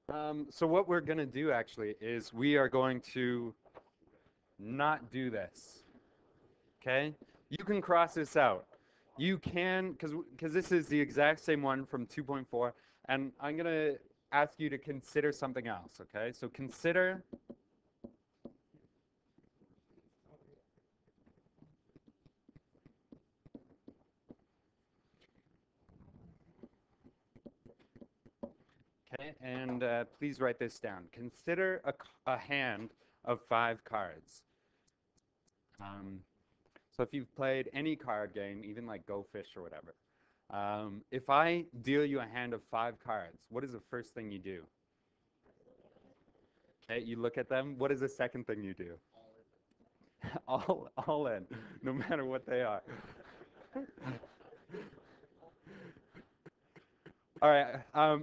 So what we're going to do actually is we are going to not do this. Okay? You can cross this out. You can, because this is the exact same one from 2.4, and I'm going to ask you to consider something else, okay? So consider okay, and please write this down. Consider a hand of 5 cards. Um, so if you've played any card game, even like Go Fish or whatever, if I deal you a hand of 5 cards, what is the first thing you do? Okay, you look at them. What is the second thing you do? All in, no matter what they are. All right.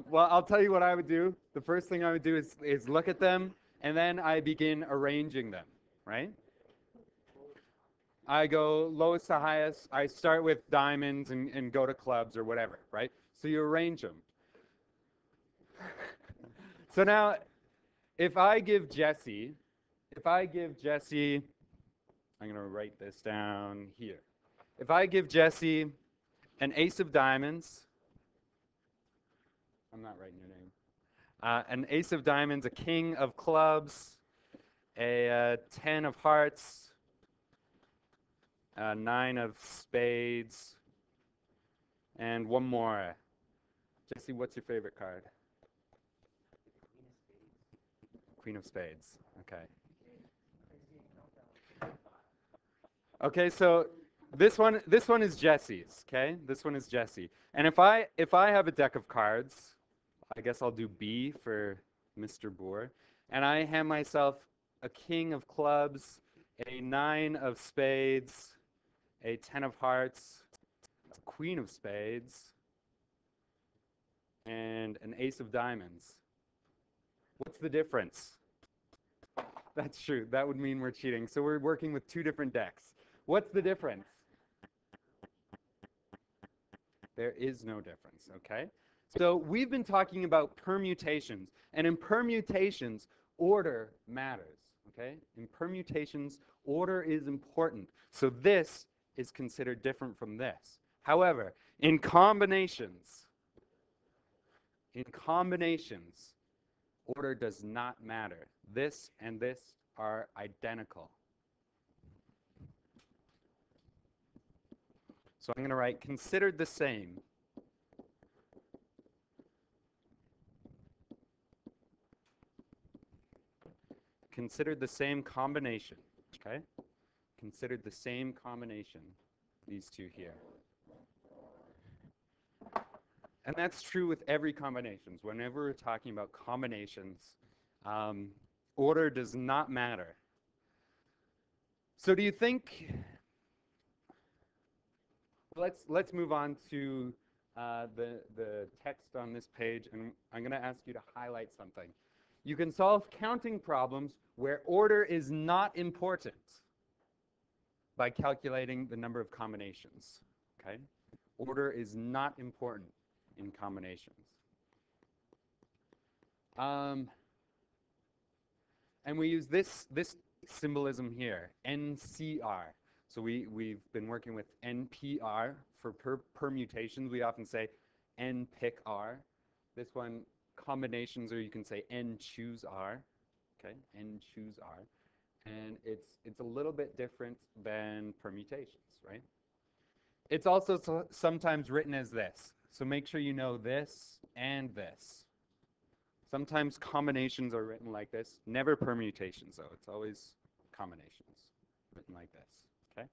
Well, I'll tell you what I would do. The first thing I would do is look at them, and then I begin arranging them, right? I go lowest to highest. I start with diamonds and go to clubs or whatever, right? So you arrange them. So now, if I give Jesse, I'm going to write this down here. If I give Jesse an ace of diamonds, I'm not writing your name. An ace of diamonds, a king of clubs, a 10 of hearts, a 9 of spades, and one more. Jesse, what's your favorite card? Queen of spades. Okay. Okay, so this one is Jesse's, okay? This one is Jesse. And if I have a deck of cards, I guess I'll do B for Mr. Boer, and I hand myself a king of clubs, a 9 of spades, a 10 of hearts, a queen of spades, and an ace of diamonds. What's the difference? That's true. That would mean we're cheating. So we're working with 2 different decks. What's the difference? There is no difference, okay? So we've been talking about permutations, and in permutations, order matters, okay? In permutations, order is important. So this is considered different from this. However, in combinations, order does not matter. This and this are identical. So I'm going to write considered the same. Considered the same combination, okay? Considered the same combination, these two here. And that's true with every combinations. Whenever we're talking about combinations, order does not matter. So do you think, let's move on to the text on this page, and I'm going to ask you to highlight something. You can solve counting problems where order is not important by calculating the number of combinations, okay? Order is not important in combinations. And we use this symbolism here, NCR. So we've been working with NPR for permutations. We often say N pick R. This one, combinations, or you can say N choose R. Okay, N choose R. And it's a little bit different than permutations, right? It's also sometimes written as this. So make sure you know this and this. Sometimes combinations are written like this. Never permutations, though. It's always combinations written like this. Okay?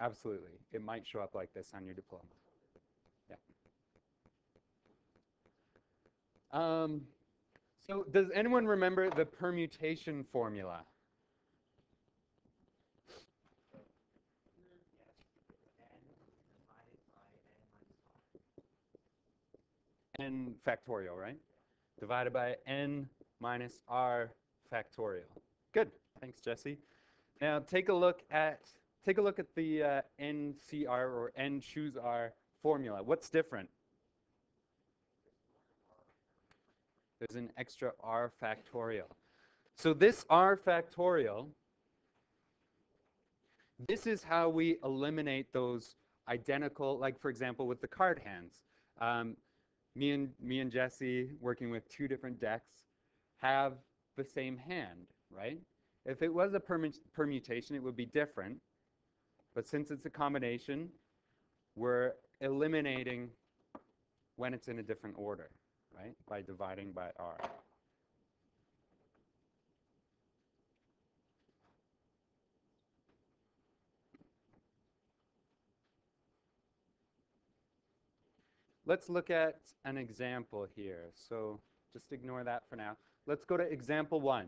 Absolutely. It might show up like this on your diploma. Yeah. So does anyone remember the permutation formula? N factorial, right? Divided by n minus r factorial. Good. Thanks, Jesse. Now take a look at the NCR or N choose R formula. What's different? There's an extra r factorial. So this r factorial, this is how we eliminate those identical, like for example with the card hands. Um, me and Jesse, working with two different decks, have the same hand, right? If it was a permutation, it would be different. But since it's a combination, we're eliminating when it's in a different order, right? By dividing by r. Let's look at an example here. So just ignore that for now. Let's go to example 1.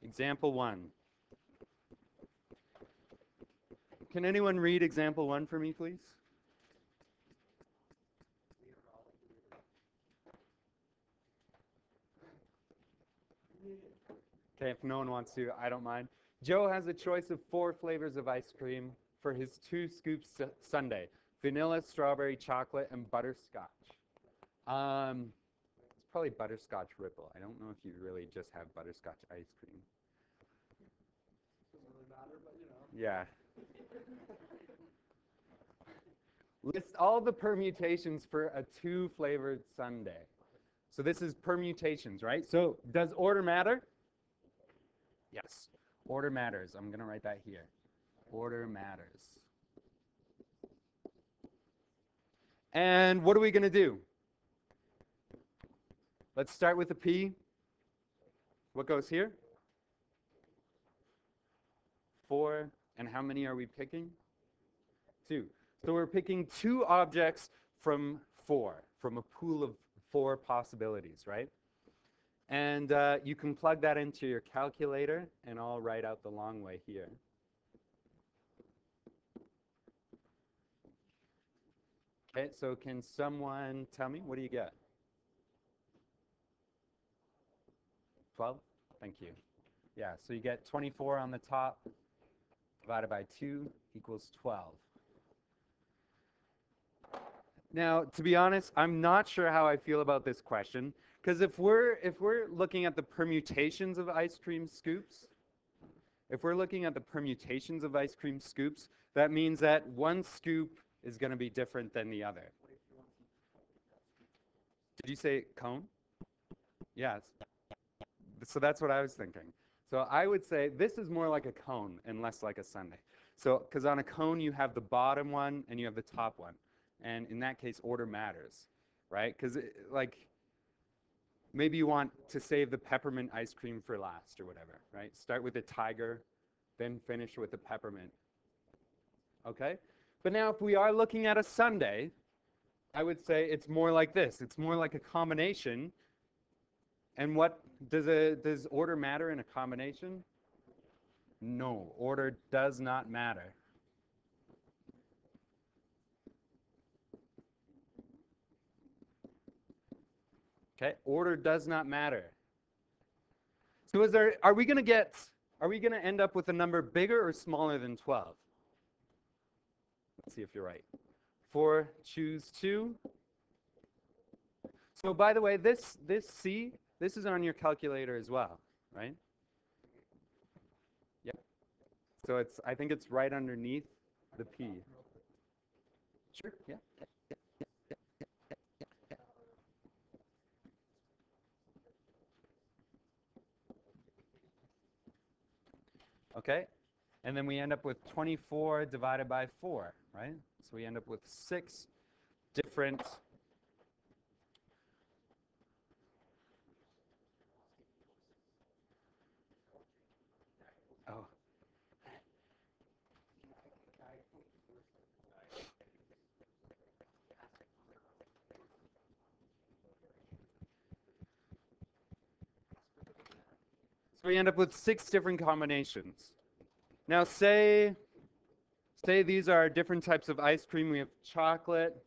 Example 1. Can anyone read example 1 for me, please? Okay, if no one wants to, I don't mind. Joe has a choice of 4 flavors of ice cream for his 2 scoops sundae: vanilla, strawberry, chocolate, and butterscotch. It's probably butterscotch ripple. I don't know if you really just have butterscotch ice cream. Doesn't really matter, but you know. Yeah. List all the permutations for a 2-flavored sundae. So this is permutations, right? So does order matter? Yes. Order matters. I'm going to write that here. Order matters. And what are we going to do? Let's start with the P. What goes here? 4. And how many are we picking? 2. So we're picking 2 objects from 4, from a pool of 4 possibilities, right? And you can plug that into your calculator, and I'll write out the long way here. Okay, so can someone tell me, what do you get? 12? Thank you. Yeah, so you get 24 on the top divided by 2 equals 12. Now, to be honest, I'm not sure how I feel about this question, because if we're looking at the permutations of ice cream scoops, that means that one scoop is going to be different than the other. Did you say cone? Yes. So that's what I was thinking. So I would say this is more like a cone and less like a sundae. So, because on a cone you have the bottom one and you have the top one. And in that case, order matters, right? Because like maybe you want to save the peppermint ice cream for last or whatever, right? Start with the tiger, then finish with the peppermint. Okay? But now if we are looking at a sundae, I would say it's more like this. It's more like a combination. And what does order matter in a combination? No, order does not matter. Okay, order does not matter. So are we going to end up with a number bigger or smaller than 12? Let's see if you're right. 4, choose 2. So by the way, this C, this is on your calculator as well, right? Yep. So I think it's right underneath the P. Sure, yeah. Okay, and then we end up with 24 divided by 4, right? So we end up with 6 different oh. So we end up with 6 different combinations. Now say these are different types of ice cream. We have chocolate,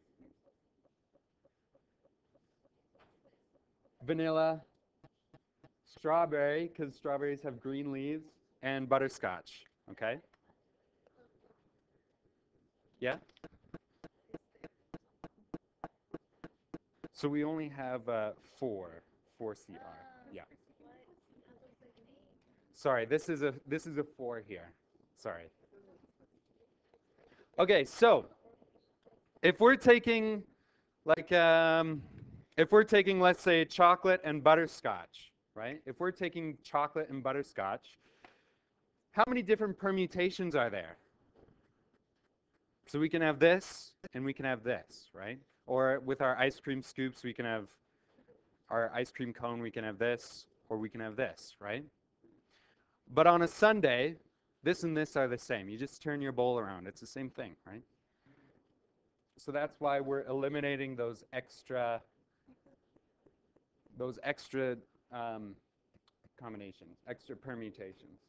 vanilla, strawberry, because strawberries have green leaves, and butterscotch, okay? Yeah? So we only have 4 CR. Yeah. Sorry, this is a 4 here. Sorry. Okay, so if we're taking like if we're taking, let's say, chocolate and butterscotch, right? If we're taking chocolate and butterscotch, how many different permutations are there? So we can have this and we can have this, right? Or with our ice cream scoops, we can have our ice cream cone, we can have this, or we can have this, right? But on a sundae, this and this are the same. You just turn your bowl around. It's the same thing, right? So that's why we're eliminating those extra combinations, extra permutations.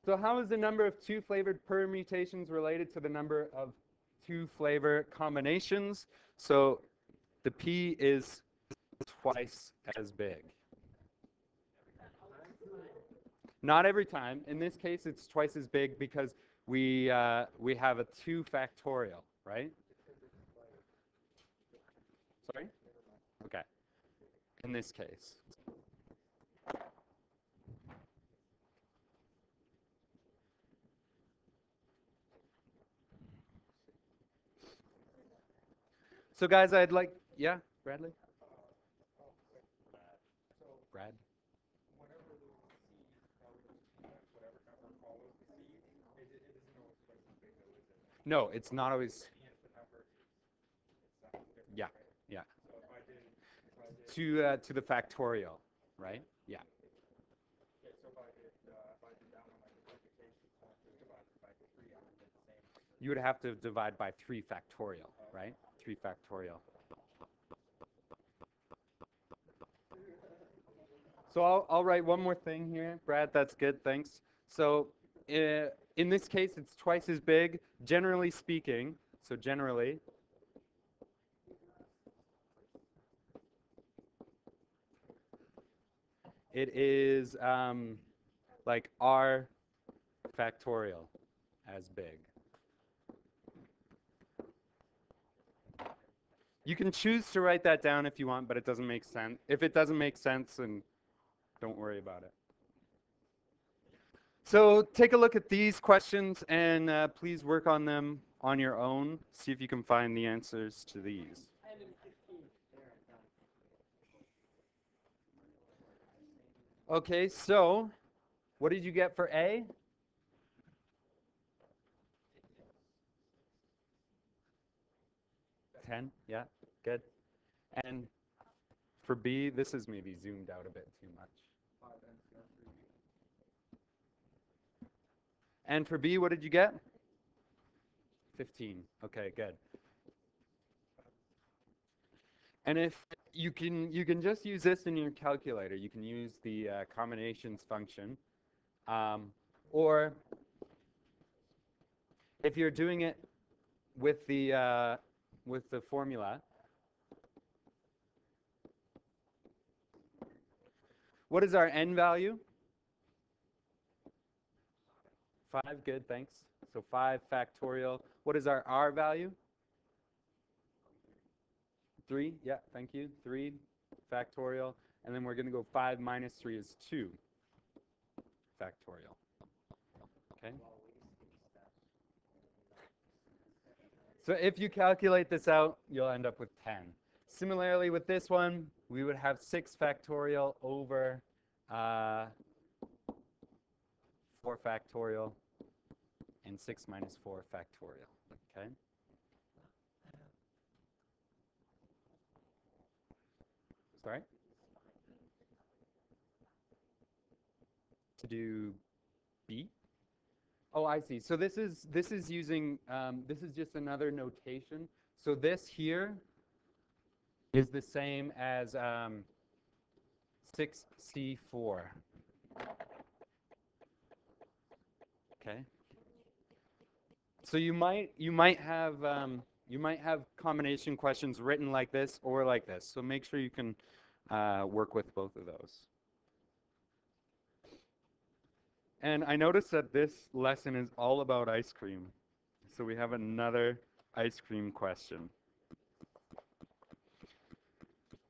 So how is the number of 2-flavored permutations related to the number of 2-flavor combinations? So the P is twice as big. Not every time. In this case, it's twice as big because we have a 2 factorial, right? Sorry? Okay. In this case. So guys, I'd like, yeah, Bradley? Brad? No, it's not always. Yeah, yeah. To the factorial, right? Yeah. You would have to divide by 3 factorial, right? 3 factorial. So I'll write one more thing here. Brad, that's good, thanks. So in this case, it's twice as big, generally speaking. So generally, it is like R factorial as big. You can choose to write that down if you want, but it doesn't make sense. If it doesn't make sense, then don't worry about it. So take a look at these questions and please work on them on your own. See if you can find the answers to these. Okay, so what did you get for A? 10, yeah, good. And for B, this is maybe zoomed out a bit too much. And for B, what did you get? 15. Okay, good. And if you can just use this in your calculator. You can use the combinations function, or if you're doing it with the formula, what is our n value? 5, good, thanks. So 5 factorial. What is our r value? 3, yeah, thank you. 3 factorial. And then we're going to go 5 minus 3 is 2 factorial. Okay? So if you calculate this out, you'll end up with 10. Similarly with this one, we would have 6 factorial over 4 factorial and 6 minus 4 factorial. Okay? Sorry? To do B? Oh, I see. So this is using this is just another notation. So this here is the same as 6C4. Okay. So you might have combination questions written like this or like this. So make sure you can work with both of those. And I noticed that this lesson is all about ice cream. So we have another ice cream question.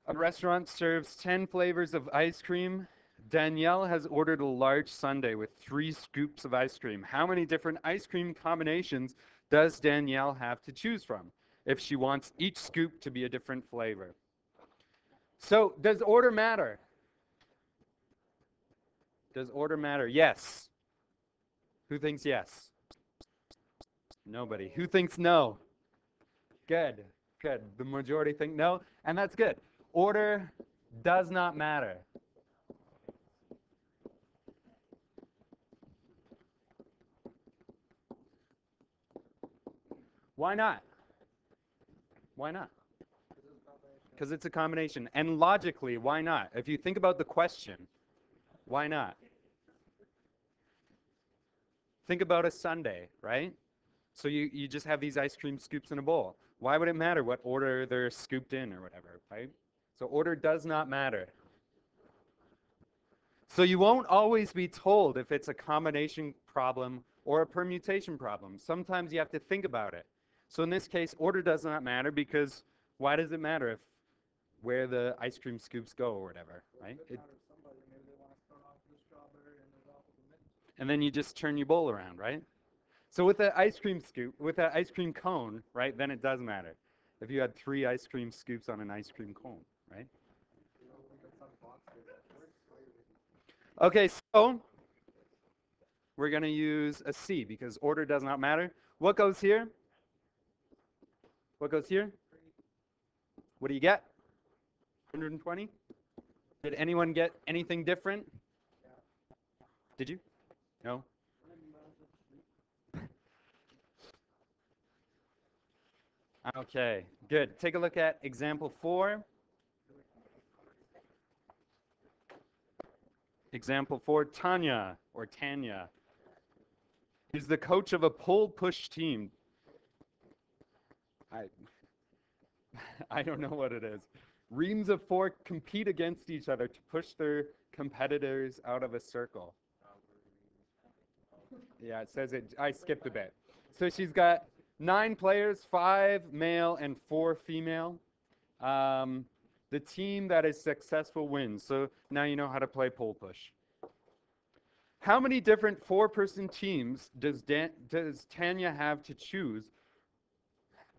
A restaurant serves 10 flavors of ice cream. Danielle has ordered a large sundae with 3 scoops of ice cream. How many different ice cream combinations does Danielle have to choose from if she wants each scoop to be a different flavor? So, does order matter? Does order matter? Yes. Who thinks yes? Nobody. Who thinks no? Good. Good. The majority think no, and that's good. Order does not matter. Why not? Why not? Because it's a combination. And logically, why not? If you think about the question, why not? Think about a sundae, right? So you just have these ice cream scoops in a bowl. Why would it matter what order they're scooped in or whatever, right? So order does not matter. So you won't always be told if it's a combination problem or a permutation problem. Sometimes you have to think about it. So in this case, order does not matter because why does it matter if where the ice cream scoops go or whatever, right? And then you just turn your bowl around, right? So with the ice cream scoop, with the ice cream cone, right, then it does matter. If you had 3 ice cream scoops on an ice cream cone, right? Okay, so we're going to use a C because order does not matter. What goes here? What goes here? What do you get? 120? Did anyone get anything different? Did you? No? Okay, good. Take a look at example 4. Example 4, Tanya is the coach of a pull push team. I I don't know what it is. Reams of 4 compete against each other to push their competitors out of a circle. Yeah, it says it. I skipped a bit. So she's got 9 players, 5 male and 4 female. The team that is successful wins. So now you know how to play pole push. How many different 4-person teams does Tanya have to choose?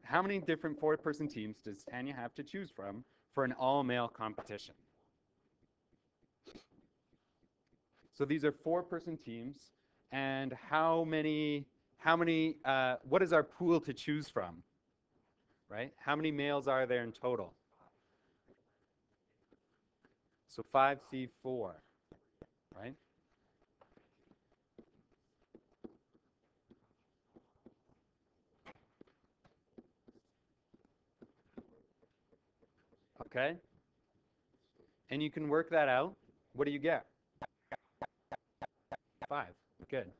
How many different 4-person teams does Tanya have to choose from for an all-male competition? So these are 4-person teams, and what is our pool to choose from, right? How many males are there in total? So 5C4, right? Okay? And you can work that out. What do you get? 5. Good.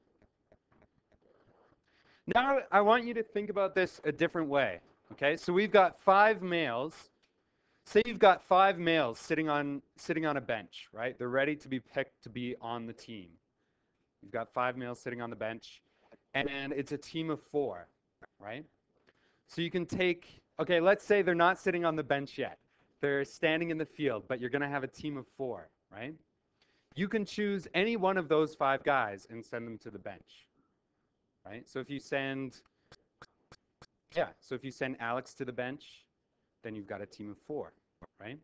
Now I want you to think about this a different way. Okay? So we've got 5 males. Say you've got 5 males sitting on a bench, right? They're ready to be picked to be on the team. You've got 5 males sitting on the bench, and it's a team of 4, right? So you can take, okay, let's say they're not sitting on the bench yet. They're standing in the field, but you're going to have a team of 4, right? You can choose any one of those 5 guys and send them to the bench, right? So if you send, so if you send Alex to the bench, then you've got a team of 4, right?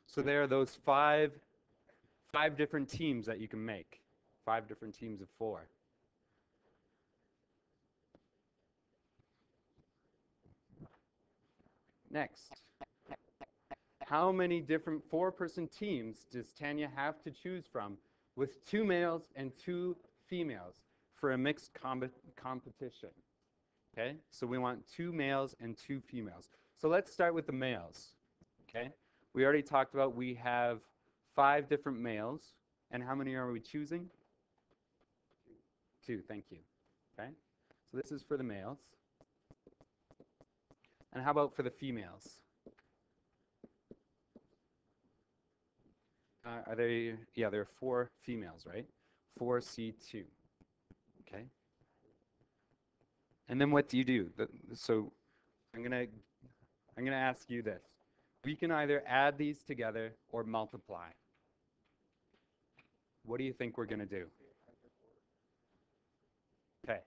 So there are those 5 different teams that you can make, 5 different teams of 4. Next. How many different 4-person teams does Tanya have to choose from with 2 males and 2 females for a mixed competition? Okay, so we want 2 males and 2 females. So let's start with the males. Okay, we already talked about we have 5 different males, and how many are we choosing? 2, thank you. Okay, so this is for the males. And how about for the females? Are they, yeah, there are 4 females, right? 4C2, okay? And then what do you do? So I'm gonna ask you this. We can either add these together or multiply. What do you think we're gonna do? Okay.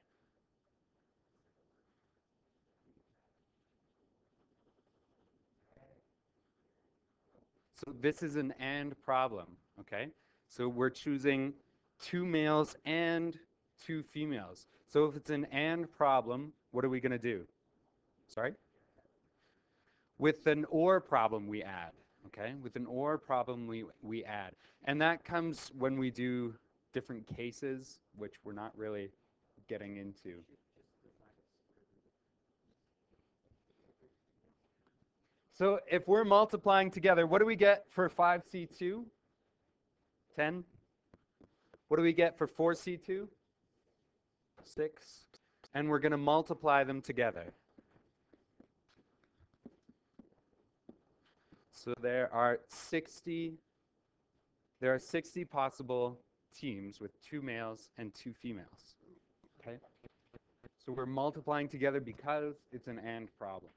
So this is an and problem, okay? So we're choosing two males and two females. So if it's an and problem, what are we gonna do? Sorry? With an or problem, we add. Okay, with an or problem, we add. And that comes when we do different cases, which we're not really getting into. So if we're multiplying together, what do we get for 5C2? 10. What do we get for 4C2? 6. And we're going to multiply them together. So there are 60 possible teams with two males and two females. Okay? So we're multiplying together because it's an and problem.